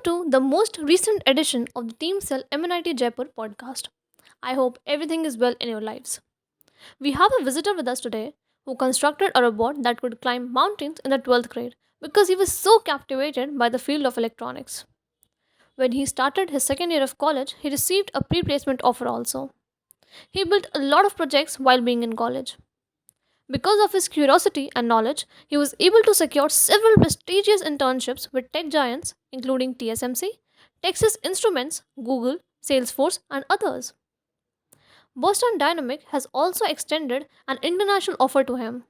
to the most recent edition of the Team Cell MNIT Jaipur podcast. I hope everything is well in your lives. We have a visitor with us today who constructed a robot that could climb mountains in the 12th grade because he was so captivated by the field of electronics. When he started his second year of college, he received a pre placement offer also. He built a lot of projects while being in college. Because of his curiosity and knowledge, he was able to secure several prestigious internships with tech giants, including TSMC, Texas Instruments, Google, Salesforce, and others. Boston Dynamic has also extended an international offer to him.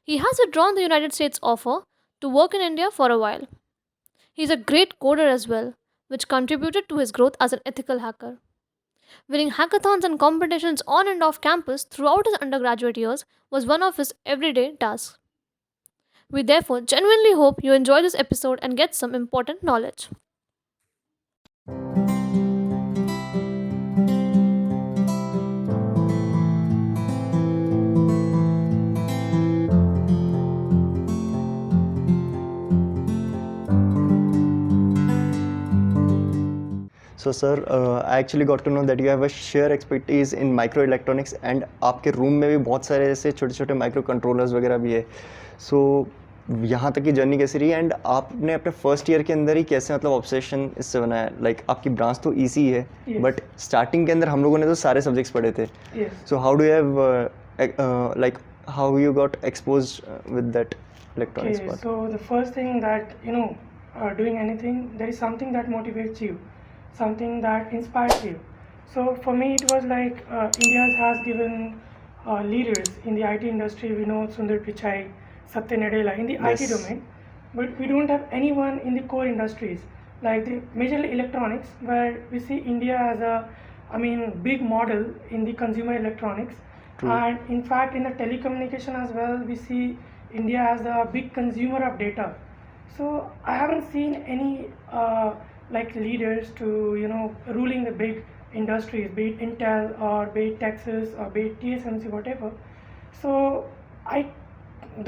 He has withdrawn the United States offer to work in India for a while. He is a great coder as well, which contributed to his growth as an ethical hacker. Winning hackathons and competitions on and off campus throughout his undergraduate years was one of his everyday tasks. We therefore genuinely hope you enjoy this episode and get some important knowledge. So sir, I actually got to know that you have a sheer expertise in microelectronics and आपके room में भी बहुत सारे ऐसे छोटे छोटे micro controllers वगैरह भी है. So यहाँ तक की जर्नी कैसी रही एंड आपने अपने फर्स्ट ईयर के अंदर ही कैसे मतलब ऑब्सेशन इससे बनाया. लाइक आपकी ब्रांच तो ईसी है बट स्टार्टिंग के अंदर हम लोगों ने तो सारे सब्जेक्ट्स पढ़े थे. So how do you have like how you got exposed with that electronics part? So the first thing that doing anything, there is something that motivates you, something that inspires you. So for me, it was like India has given leaders in the IT industry. We know Sundar Pichai, Satya Nadella in the IT domain, but we don't have anyone in the core industries like the majorly electronics, where we see India as big model in the consumer electronics. True. And in fact, in the telecommunication as well, we see India as a big consumer of data. So I haven't seen any like leaders to ruling the big industries, be it Intel or be it Texas or be it TSMC, whatever. So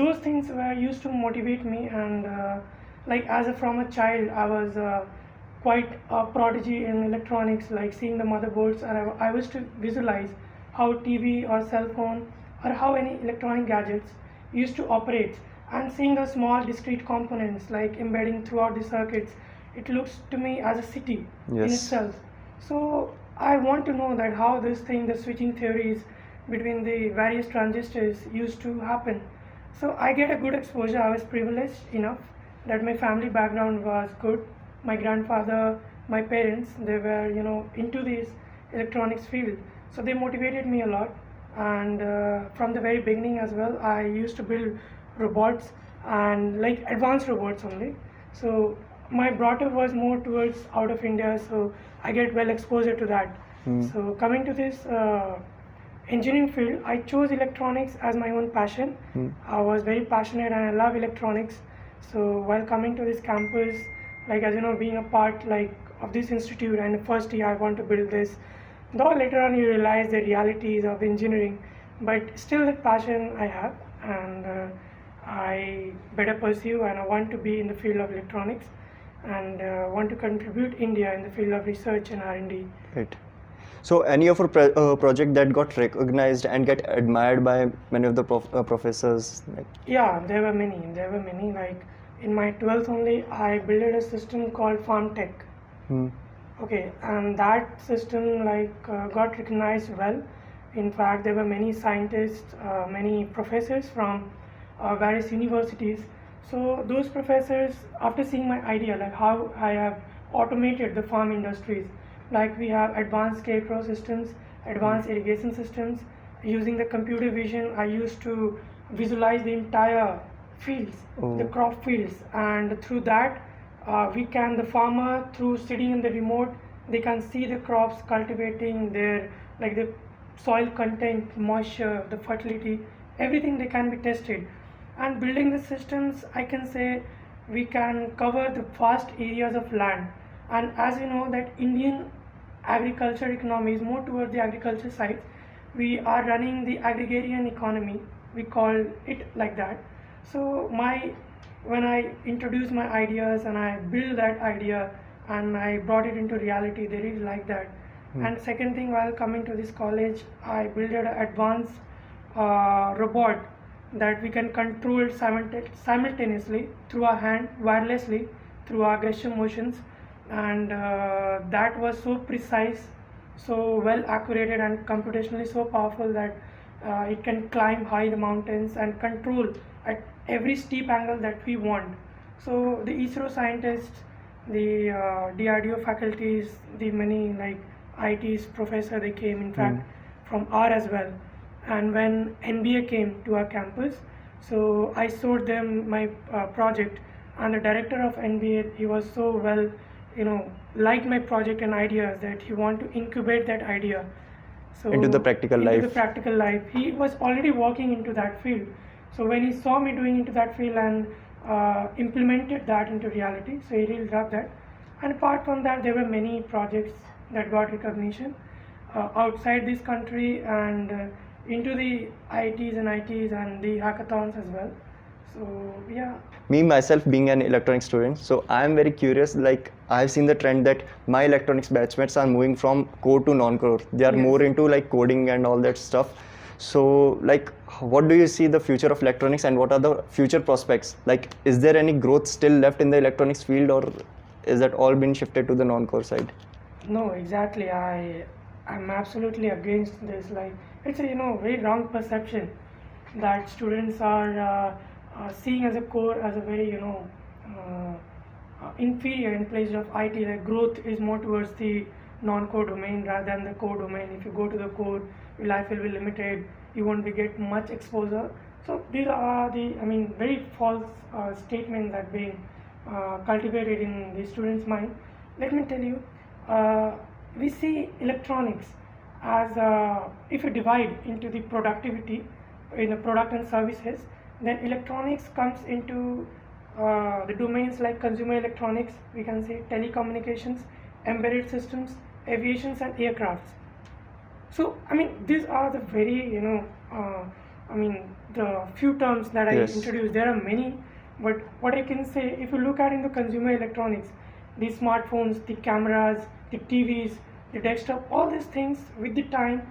those things were used to motivate me, and like from a child I was quite a prodigy in electronics, like seeing the motherboards, and I was to visualize how TV or cell phone or how any electronic gadgets used to operate, and seeing the small discrete components like embedding throughout the circuits. It looks to me as a city in itself. So I want to know that how this thing, the switching theories between the various transistors used to happen. So I get a good exposure. I was privileged enough that my family background was good. My grandfather, my parents, they were into this electronics field. So they motivated me a lot. And from the very beginning as well, I used to build robots, and like advanced robots only. So my brought up was more towards out of India, so I get well exposure to that. So coming to this engineering field, I chose electronics as my own passion. I was very passionate and I love electronics. So while coming to this campus, like as being a part like of this institute, and the first year I want to build this. Though later on you realize the realities of engineering, but still the passion I have, and I better pursue, and I want to be in the field of electronics, and want to contribute India in the field of research and R&D. Right. So any of our project that got recognized and get admired by many of the professors? Like? Yeah, there were many. Like in my 12th only, I built a system called Farm Tech. Okay, and that system got recognized well. In fact, there were many scientists, many professors from various universities. So those professors, after seeing my idea, like how I have automated the farm industries, like we have advanced scarecrow systems, advanced irrigation systems. Using the computer vision, I used to visualize the entire fields, the crop fields, and through that, the farmer, through sitting in the remote, they can see the crops cultivating their, like the soil content, moisture, the fertility, everything they can be tested. And building the systems, I can say we can cover the vast areas of land. And as you know that Indian agriculture economy is more towards the agriculture side. We are running the agrarian economy, we call it like that. So when I introduce my ideas and I build that idea, and I brought it into reality. They really like that. And second thing, while coming to this college, I built an advanced robot that we can control simultaneously through our hand, wirelessly, through our gesture motions, and that was so precise, so well accurate and computationally so powerful that it can climb high the mountains and control at every steep angle that we want. So the ISRO scientists, the DRDO faculties, the many like IT's professor, they came in fact from R as well. And when NBA came to our campus, so I showed them my project, and the director of NBA, he was so well, liked my project and ideas that he want to incubate that idea. So Into the practical into life. the practical life. He was already working into that field. So when he saw me doing into that field and implemented that into reality, so he really loved that. And apart from that, there were many projects that got recognition outside this country and into the IITs and the hackathons as well. So yeah. Me myself being an electronics student, so I am very curious. Like I've seen the trend that my electronics batchmates are moving from core to non-core. They are Yes. more into like coding and all that stuff. So like, what do you see the future of electronics and what are the future prospects? Like, is there any growth still left in the electronics field, or is that all been shifted to the non-core side? No, exactly. I'm absolutely against this. Like, it's a very wrong perception that students are seeing as a core as a very inferior in place of IT. Like growth is more towards the non-core domain rather than the core domain. If you go to the core, your life will be limited. You won't be get much exposure. So these are the very false statements that being cultivated in the students' mind. Let me tell you. We see electronics as if you divide into the productivity in the product and services, then electronics comes into the domains like consumer electronics, we can say telecommunications, embedded systems, aviations and aircrafts. So these are the very the few terms that I Yes. introduced. There are many, but what I can say, if you look at in the consumer electronics, the smartphones, the cameras, the TVs, the desktop, all these things with the time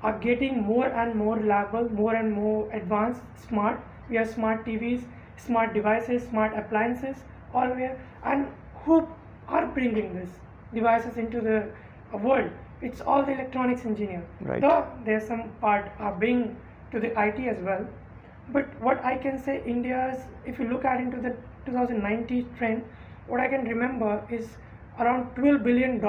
are getting more and more reliable, more and more advanced, smart. We have smart TVs, smart devices, smart appliances, all we have. And who are bringing these devices into the world? It's all the electronics engineer. Right. Though there's some part being to the IT as well. But what I can say, India's, if you look at into the 2019 trend, what I can remember is around $12 billion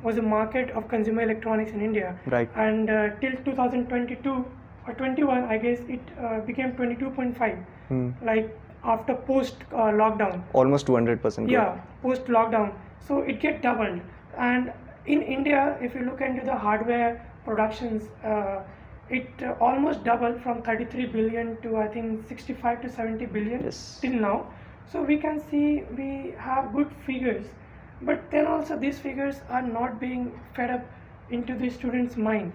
was the market of consumer electronics in India. Right. And till 2022 or 21, I guess it became 22.5. Like after post lockdown. Almost 200% Yeah, post lockdown. So it get doubled. And in India, if you look into the hardware productions, it almost doubled from 33 billion to I think 65 to 70 billion Yes. till now. So we can see we have good figures, but then also these figures are not being fed up into the students' mind.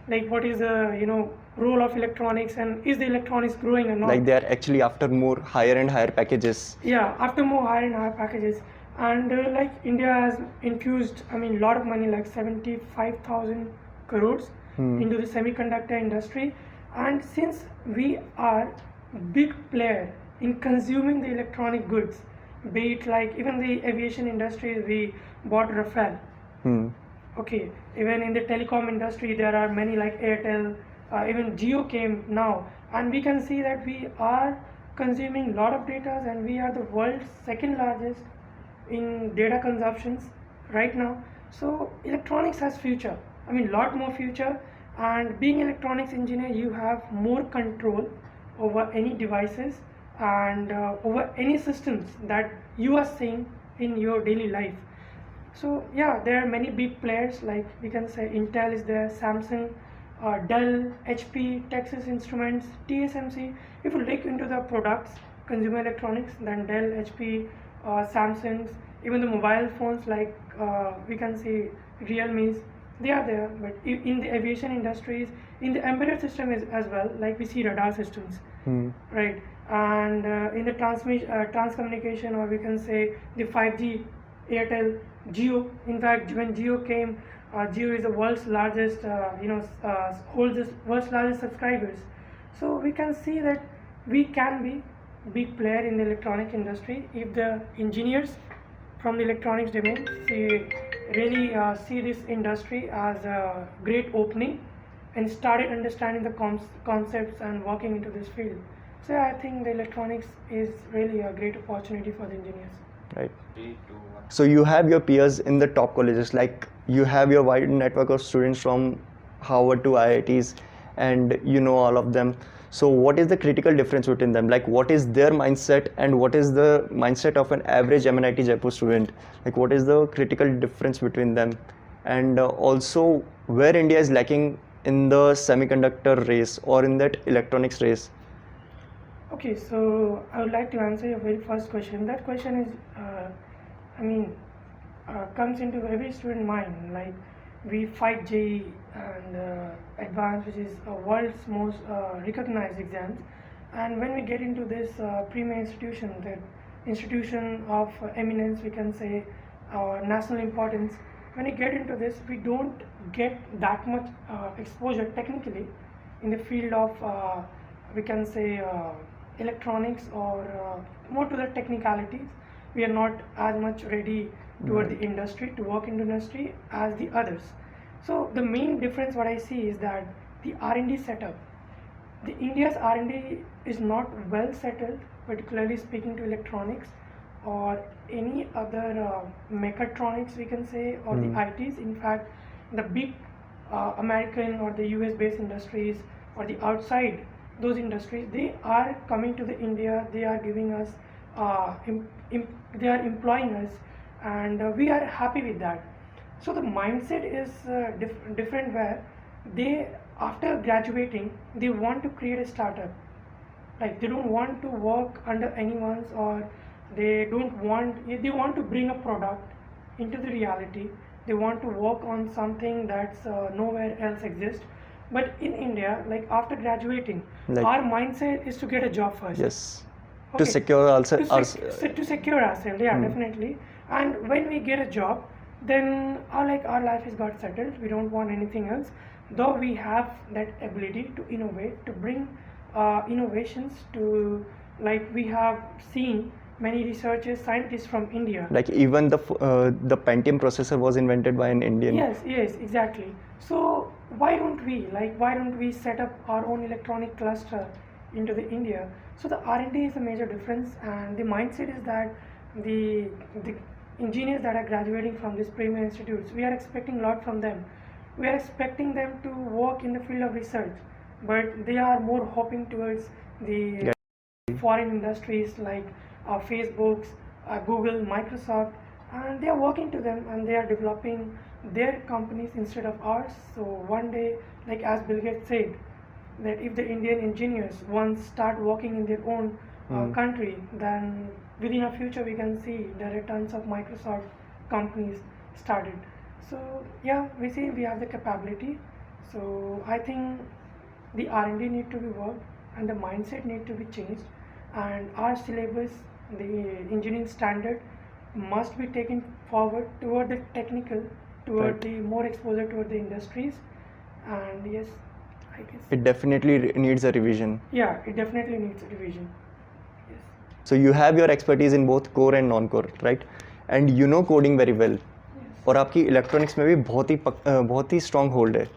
Like what is the role of electronics and is the electronics growing or not? Like they are actually after more higher and higher packages. Yeah, after more higher and higher packages, and like India has infused a lot of money, like 75,000 crores into the semiconductor industry, and since we are big player in consuming the electronic goods, be it like even the aviation industry, we bought Rafale. Okay, even in the telecom industry, there are many like Airtel, even Jio came now, and we can see that we are consuming a lot of data, and we are the world's second largest in data consumptions right now. So electronics has future. Lot more future, and being electronics engineer, you have more control over any devices and over any systems that you are seeing in your daily life. So yeah, there are many big players, like we can say Intel is there, Samsung, Dell, HP, Texas Instruments, TSMC. If you look into the products, consumer electronics, then Dell, HP, Samsungs, even the mobile phones like we can see Realme's, they are there. But in the aviation industries, in the embedded system as well, like we see radar systems, right? And in the transcommunication, or we can say the 5G, Airtel, Geo. In fact, when Geo came, Geo is the world's largest, holds the world's largest subscribers. So we can see that we can be big player in the electronic industry if the engineers from the electronics domain see this industry as a great opening and started understanding the concepts and working into this field. So I think the electronics is really a great opportunity for the engineers. Right. So you have your peers in the top colleges, like you have your wide network of students from Harvard to IITs, and you know all of them. So what is the critical difference between them? Like what is their mindset and what is the mindset of an average MNIT Jaipur student? Like what is the critical difference between them? And also where India is lacking in the semiconductor race or in that electronics race? Okay, so I would like to answer your very first question. That question is, comes into every student mind. Like we fight JEE and advanced, which is a world's most recognized exams. And when we get into this premier institution, the institution of eminence, we can say, national importance, when we get into this, we don't get that much exposure technically in the field of, we can say, electronics or more to the technicalities. We are not as much ready toward the industry, to work in the industry as the others. So the main difference what I see is that the R&D setup, the India's R&D is not well settled, particularly speaking to electronics or any other mechatronics we can say, or the ITs. In fact, the big American or the US based industries or the outside those industries, they are coming to the India, they are giving us, they are employing us, and we are happy with that. So the mindset is different, where they, after graduating, they want to create a startup. Like they don't want to work under anyone's, or they want to bring a product into the reality. They want to work on something that's nowhere else exists. But in India, like after graduating, our mindset is to get a job first. Yes. Okay. To secure also to secure ourselves, yeah, definitely. And when we get a job, then our life is got settled. We don't want anything else. Though we have that ability to innovate, to bring innovations to, like we have seen many researchers, scientists from India. Like even the Pentium processor was invented by an Indian. Yes, exactly. So why don't we set up our own electronic cluster into the India? So the R&D is a major difference, and the mindset is that the engineers that are graduating from these premier institutes, we are expecting a lot from them. We are expecting them to work in the field of research, but they are more hoping towards the foreign industries like Facebook's, Google, Microsoft, and they are working to them and they are developing their companies instead of ours. So one day, like as Bill Gates said, that if the Indian engineers once start working in their own country, then within a future we can see there are tons of Microsoft companies started. So yeah, we see we have the capability. So I think the R&D need to be worked and the mindset need to be changed, and our syllabus, the engineering standard, must be taken forward toward the technical, toward the more exposure toward the industries. And yes, I guess it definitely needs a revision. Yeah, it definitely needs a revision. Yes. So you have your expertise in both core and non-core, right? And you know coding very well. Yes. और आपकी electronics में भी बहुत ही strong hold है.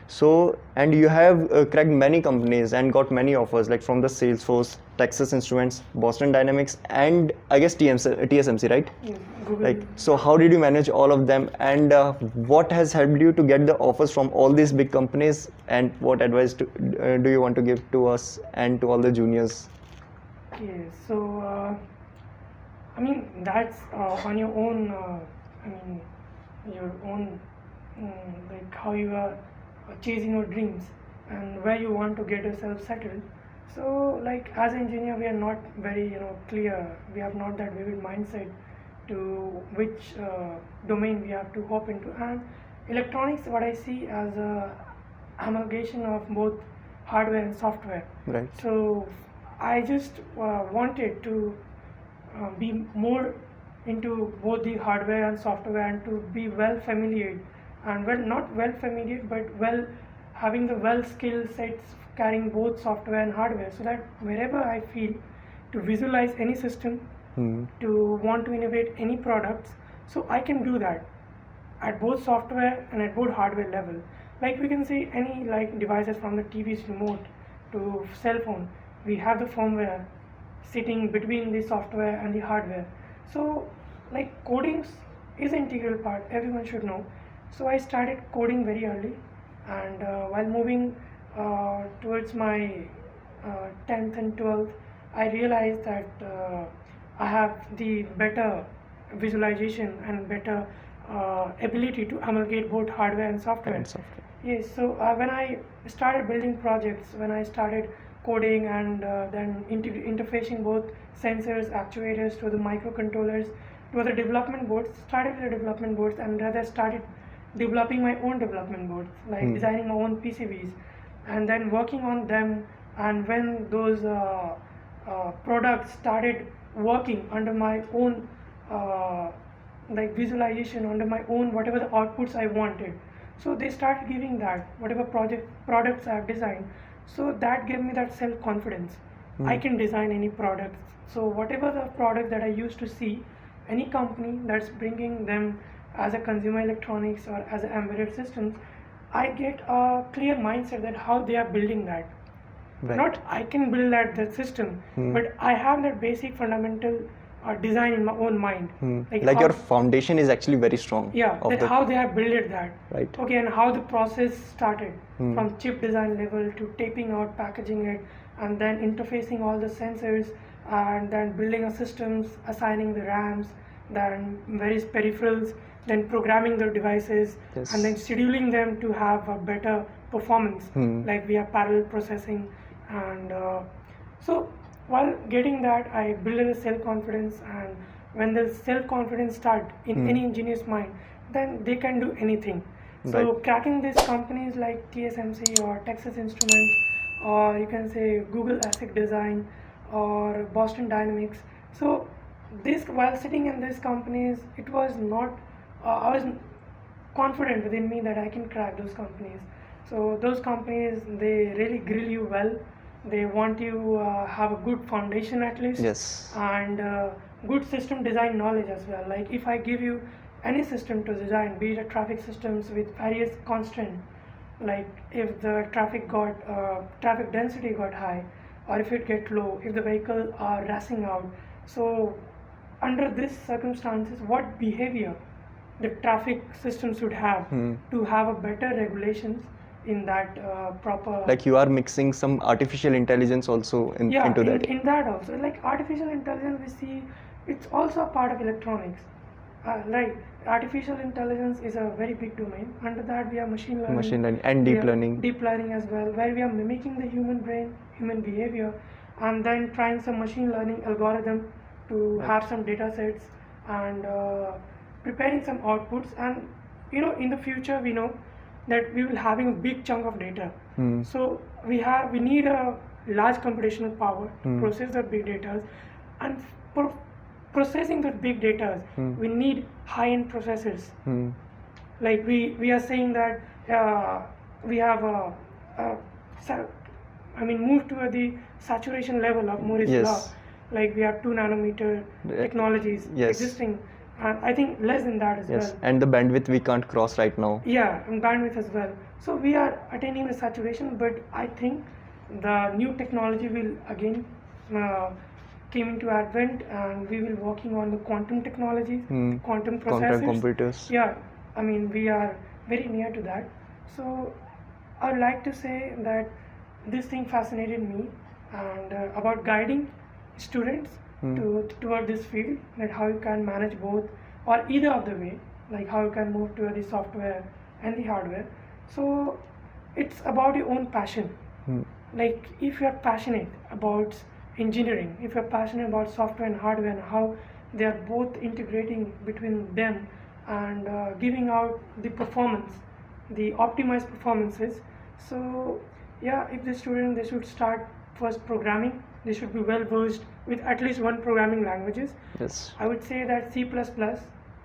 So, and you have cracked many companies and got many offers, like from the Salesforce, Texas Instruments, Boston Dynamics, and I guess TSMC, right? Yes, Google. Like, so how did you manage all of them, and what has helped you to get the offers from all these big companies, and what advice do you want to give to us and to all the juniors? Okay, so that's on your own. Your own, like how you are chasing your dreams and where you want to get yourself settled. So like as an engineer, we are not very clear. We have not that vivid mindset to which domain we have to hop into. And electronics, what I see as a amalgamation of both hardware and software. Right. So I just wanted to be more into both the hardware and software, and to be well familiar, and well, not well familiar, but well having the well skill sets carrying both software and hardware, so that wherever I feel to visualize any system, to want to innovate any products, so I can do that at both software and at both hardware level. Like we can see any like devices from the TV's remote to cell phone, we have the firmware sitting between the software and the hardware. So like coding is an integral part, everyone should know. So I started coding very early, and while moving towards my 10th and 12th, I realized that I have the better visualization and better ability to amalgate both hardware and software. Yes, so when I started building projects, when I started coding and then interfacing both sensors, actuators to the microcontrollers, to the development boards, started the development boards, and rather started developing my own development boards, like designing my own PCBs, and then working on them. And when those products started working under my own like visualization, under my own whatever the outputs I wanted, so they started giving that whatever products I have designed, so that gave me that self-confidence. I can design any products. So whatever the product that I used to see, any company that's bringing them as a consumer electronics or as a embedded systems, I get a clear mindset that how they are building that. Right. Not I can build that system, but I have that basic fundamental design in my own mind. Like how, your foundation is actually very strong. yeah, that how they have built that. Right. Okay, and how the process started from chip design level to taping out, packaging it, and then interfacing all the sensors, and then building a systems, assigning the RAMs, then various peripherals, then programming the devices, Yes. and then scheduling them to have a better performance. Like we have parallel processing, and so while getting that, I built a self-confidence, and when the self-confidence start in any engineer's mind, then they can do anything. So Right. cracking these companies like TSMC or Texas Instruments, or you can say Google ASIC Design or Boston Dynamics. So this, while sitting in these companies, it was not, I was confident within me that I can crack those companies. So those companies, they really grill you well. They want you have a good foundation at least. Yes. And good system design knowledge as well. Like if I give you any system to design, be it a traffic systems with various constraints, like if the traffic density got high, or if it get low, if the vehicle are racing out. So under these circumstances, what behavior the traffic system should have to have a better regulations in that proper. Like you are mixing some artificial intelligence also into that. In that also, like artificial intelligence, we see it's also a part of electronics. Right, artificial intelligence is a very big domain. Under that, we have machine learning And we deep have learning. deep learning as well, where we are mimicking the human brain, human behavior, and then trying some machine learning algorithm to have some data sets, and preparing some outputs. And in the future, we know that we will having a big chunk of data. So we need a large computational power to process the big data, and for processing the big data, we need high-end processors. Like we are saying that we have move to the saturation level of Moore's Yes. law. Like we have 2 nanometer technologies Yes. existing, and I think less than that as Yes. well. And the bandwidth we can't cross right now. Yeah, and bandwidth as well. So we are attaining the saturation, but I think the new technology will again came into advent, and we will working on the quantum technologies, quantum processors. Quantum computers. Yeah, I mean we are very near to that. So I would like to say that this thing fascinated me, and about guiding students toward this field, that how you can manage both or either of the way, like how you can move to the software and the hardware. So it's about your own passion. Like if you are passionate about engineering, if you're passionate about software and hardware and how they are both integrating between them, and giving out the performance, the optimized performances. So yeah, if the student, they should start first programming, they should be well versed with at least one programming languages. Yes. I would say that C++,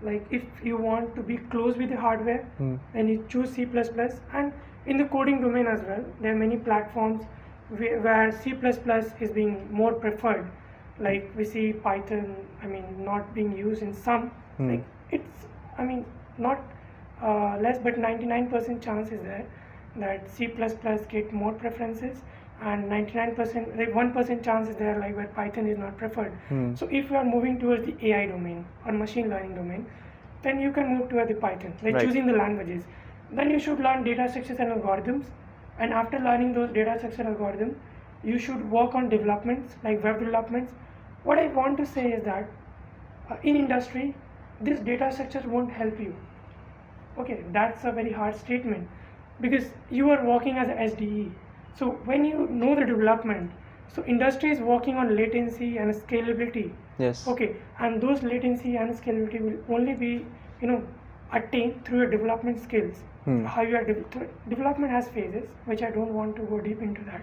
like if you want to be close with the hardware, then you choose C++. And in the coding domain as well, there are many platforms where C++ is being more preferred. Like we see Python, not being used in some. Like it's, not less, but 99% chance is there that C++ get more preferences, and 99%, like 1% chance is there like where Python is not preferred. So if you are moving towards the AI domain or machine learning domain, then you can move towards the Python, like Right. choosing the languages. Then you should learn data structures and algorithms, and after learning those data structure algorithms, you should work on developments like web developments. What I want to say is that in industry, this data structure won't help you. Okay, that's a very hard statement because you are working as a SDE. So when you know the development, so industry is working on latency and scalability. Yes. Okay, and those latency and scalability will only be, attained through your development skills. How you are development has phases, which I don't want to go deep into that.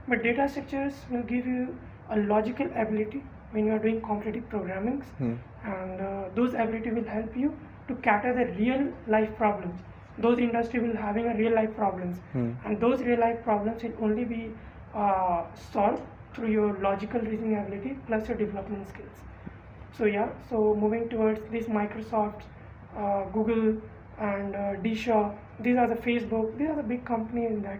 But data structures will give you a logical ability when you are doing competitive programmings, and those ability will help you to cater the real life problems. Those industry will having a real life problems, and those real life problems will only be solved through your logical reasoning ability plus your development skills. So yeah, so moving towards these Microsoft, Google, and DShaw, these are the Facebook, these are the big companies that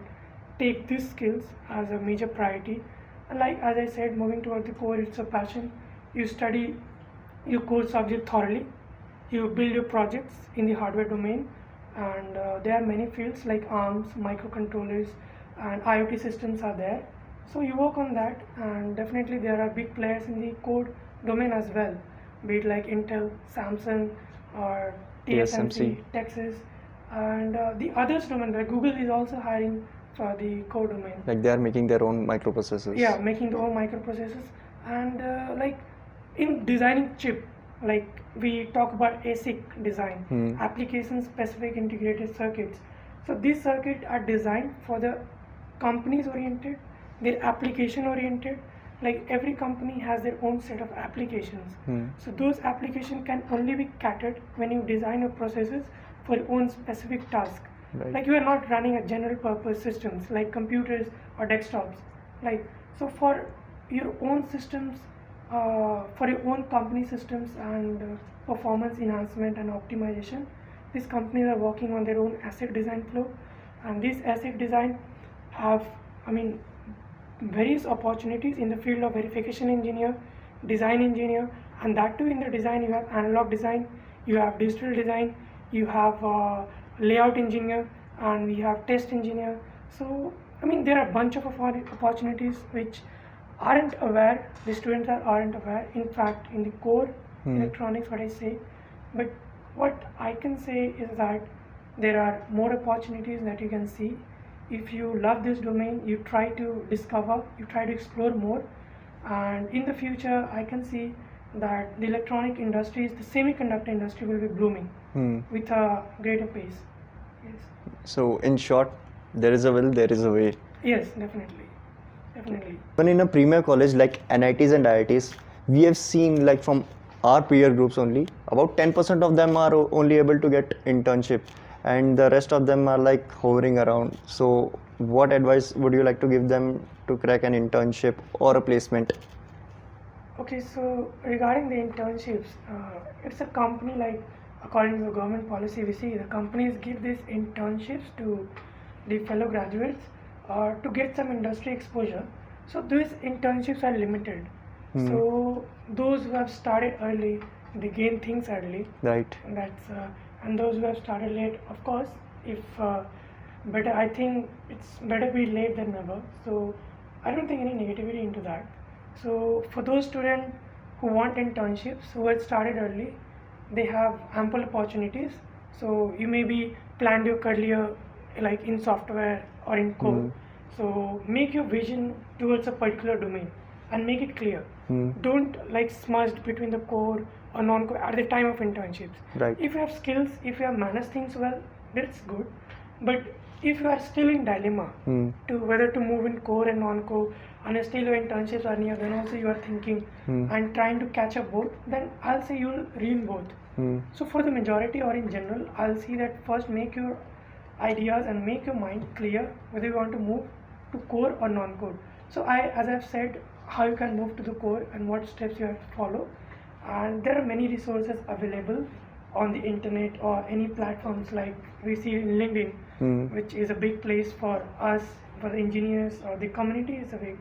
take these skills as a major priority. And like as I said, moving towards the core, it's a passion. You study your core subject thoroughly, you build your projects in the hardware domain, and there are many fields like ARMs, microcontrollers, and IoT systems are there. So you work on that, and definitely there are big players in the code domain as well, be it like Intel, Samsung, or TSMC, Texas, and the others domain like Google is also hiring for the core domain. Like they are making their own microprocessors. Yeah, making their own microprocessors, and like in designing chip, like we talk about ASIC design, application specific integrated circuits. So these circuits are designed for the companies oriented, they're application oriented. Like every company has their own set of applications. So those applications can only be catered when you design your processes for your own specific task. Right. Like you are not running a general purpose systems like computers or desktops. Like so for your own systems, for your own company systems and performance enhancement and optimization, these companies are working on their own ASIC design flow, and this ASIC design have, various opportunities in the field of verification engineer, design engineer, and that too in the design you have analog design, you have digital design, you have layout engineer, and we have test engineer. So there are a bunch of opportunities which aren't aware, the students aren't aware, in fact in the core electronics, what I say. But what I can say is that there are more opportunities that you can see. If you love this domain, you try to discover, you try to explore more, and in the future I can see that the electronic industries, the semiconductor industry will be blooming with a greater pace. Yes. So in short, there is a will, there is a way. Yes, definitely. Even in a premier college like NITs and IITs, we have seen like from our peer groups only, about 10% of them are only able to get internship, and the rest of them are like hovering around. So what advice would you like to give them to crack an internship or a placement? Okay, so regarding the internships, it's a company like according to the government policy, we see the companies give these internships to the fellow graduates to get some industry exposure. So these internships are limited. So those who have started early, they gain things early. Right. And those who have started late, of course, if better, I think it's better be late than never. So I don't think any negativity into that. So for those students who want internships, who had started early, they have ample opportunities. So you may be planned your career like in software or in code. So make your vision towards a particular domain and make it clear. Don't like smudged between the core or non-core at the time of internships. Right. If you have skills, if you have managed things well, that's good. But if you are still in dilemma to whether to move in core and non-core, and you still have internships or near, then also you are thinking and trying to catch up both, then I'll say you'll read both. So for the majority or in general, I'll see that first make your ideas and make your mind clear whether you want to move to core or non-core. So as I've said, how you can move to the core and what steps you have to follow. And there are many resources available on the internet or any platforms like we see in LinkedIn, which is a big place for us, for the engineers or the community is a big.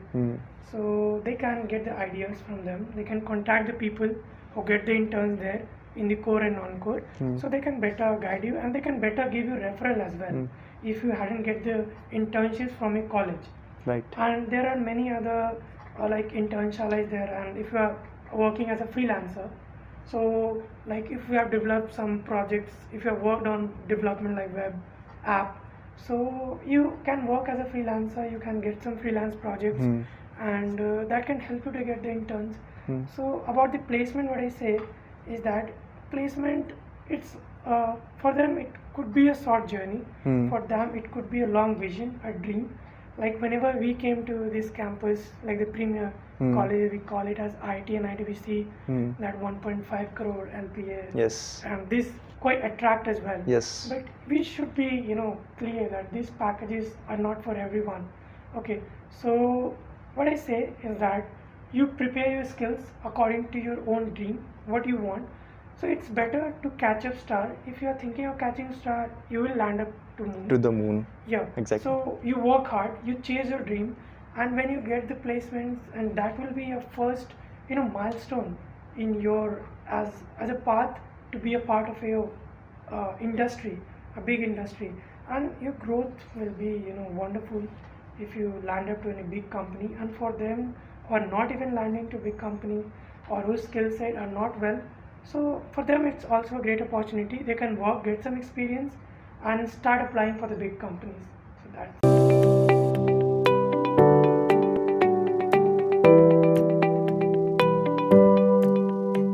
So they can get the ideas from them. They can contact the people who get the interns there in the core and non-core, so they can better guide you and they can better give you referral as well if you hadn't get the internships from a college. Right. And there are many other like internships there, and if you are working as a freelancer, so like if you have developed some projects, if you have worked on development like web app, so you can work as a freelancer, you can get some freelance projects, and that can help you to get the interns. So about the placement, what I say is that placement, it's for them it could be a short journey, for them it could be a long vision, a dream. Like whenever we came to this campus, like the premier college, we call it as IIT and ITBC, that 1.5 crore LPA. Yes. And this quite attract as well. Yes. But we should be, clear that these packages are not for everyone. Okay. So what I say is that you prepare your skills according to your own dream, what you want. So it's better to catch up star. If you are thinking of catching star, you will land up to moon. To the moon. Yeah. Exactly. So you work hard, you chase your dream, and when you get the placements, and that will be your first, milestone in your as a path to be a part of your industry, a big industry, and your growth will be, wonderful if you land up to any big company. And for them who are not even landing to big company or whose skill set are not well, so for them it's also a great opportunity. They can work, get some experience, and start applying for the big companies. So that's